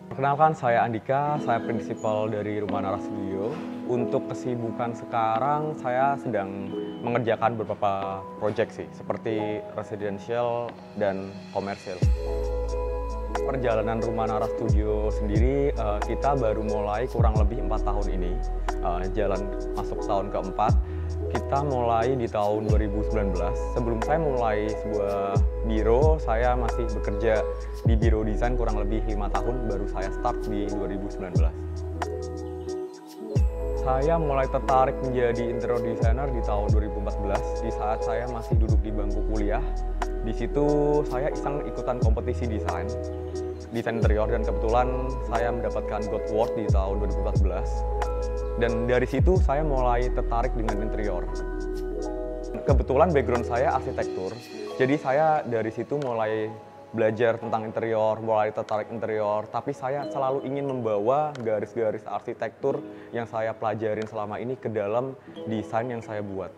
Perkenalkan, saya Andika, saya prinsipal dari Rumah Nara Studio. Untuk kesibukan sekarang, saya sedang mengerjakan beberapa proyek sih, seperti residential dan komersil. Perjalanan Rumah Nara Studio sendiri, kita baru mulai kurang lebih 4 tahun ini. Jalan masuk tahun keempat, kita mulai di tahun 2019. Sebelum saya mulai sebuah biro, saya masih bekerja di biro desain kurang lebih 5 tahun, baru saya start di 2019. Saya mulai tertarik menjadi interior designer di tahun 2014, di saat saya masih duduk di bangku kuliah. Di situ saya iseng ikutan kompetisi desain interior, dan kebetulan saya mendapatkan Gold Award di tahun 2014. Dan dari situ saya mulai tertarik dengan interior. Kebetulan background saya arsitektur, jadi saya dari situ mulai belajar tentang interior, mulai tertarik interior, tapi saya selalu ingin membawa garis-garis arsitektur yang saya pelajarin selama ini ke dalam desain yang saya buat.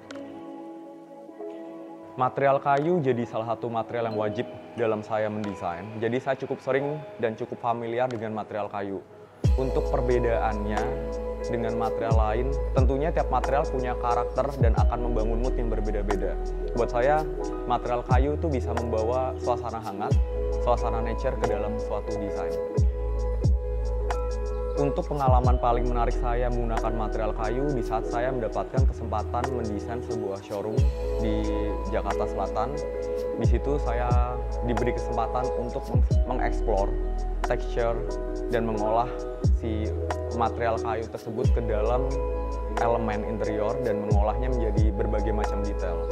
Material kayu jadi salah satu material yang wajib dalam saya mendesain, jadi saya cukup sering dan cukup familiar dengan material kayu. Untuk perbedaannya dengan material lain, tentunya tiap material punya karakter dan akan membangun mood yang berbeda-beda. Buat saya, material kayu itu bisa membawa suasana hangat, suasana nature ke dalam suatu desain. Untuk pengalaman paling menarik saya menggunakan material kayu di saat saya mendapatkan kesempatan mendesain sebuah showroom di Jakarta Selatan. Di situ saya diberi kesempatan untuk mengeksplor texture dan mengolah si material kayu tersebut ke dalam elemen interior dan mengolahnya menjadi berbagai macam detail.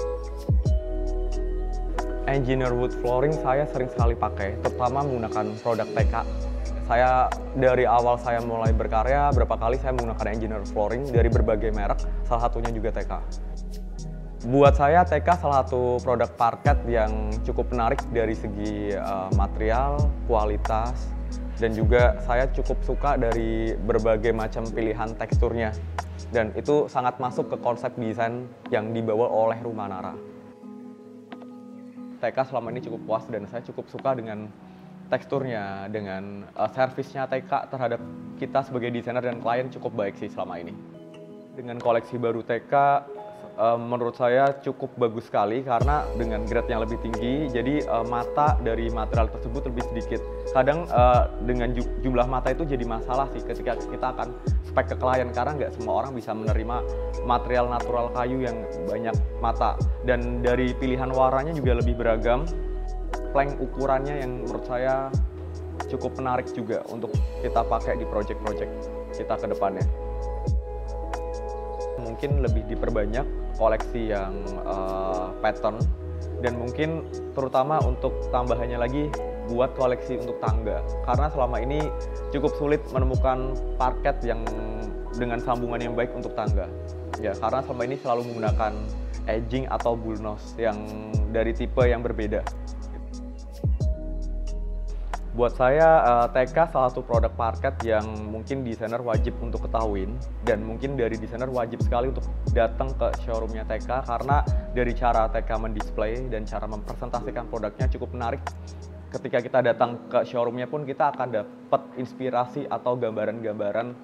Engineer wood flooring saya sering sekali pakai, terutama menggunakan produk TK. Saya dari awal saya mulai berkarya, berapa kali saya menggunakan engineer flooring dari berbagai merek, salah satunya juga TK. Buat saya TK salah satu produk parket yang cukup menarik dari segi material, kualitas, dan juga saya cukup suka dari berbagai macam pilihan teksturnya. Dan itu sangat masuk ke konsep desain yang dibawa oleh Rumah Nara. TK selama ini cukup puas dan saya cukup suka dengan teksturnya, dengan servisnya TK terhadap kita sebagai desainer dan klien cukup baik sih selama ini. Dengan koleksi baru TK, menurut saya cukup bagus sekali karena dengan grade yang lebih tinggi, jadi mata dari material tersebut lebih sedikit. Kadang dengan jumlah mata itu jadi masalah sih ketika kita akan spek ke klien, karena nggak semua orang bisa menerima material natural kayu yang banyak mata. Dan dari pilihan warnanya juga lebih beragam. Plank ukurannya yang menurut saya cukup menarik juga untuk kita pakai di project-project kita ke depannya. Mungkin lebih diperbanyak koleksi yang pattern, dan mungkin terutama untuk tambahannya lagi buat koleksi untuk tangga, karena selama ini cukup sulit menemukan parket yang dengan sambungan yang baik untuk tangga. Ya, karena selama ini selalu menggunakan edging atau bullnose yang dari tipe yang berbeda. Buat saya, TK salah satu produk parket yang mungkin desainer wajib untuk ketahuin, dan mungkin dari desainer wajib sekali untuk datang ke showroomnya TK, karena dari cara TK mendisplay dan cara mempresentasikan produknya cukup menarik. Ketika kita datang ke showroomnya pun kita akan dapat inspirasi atau gambaran-gambaran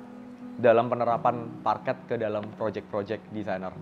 dalam penerapan parket ke dalam project-project desainer.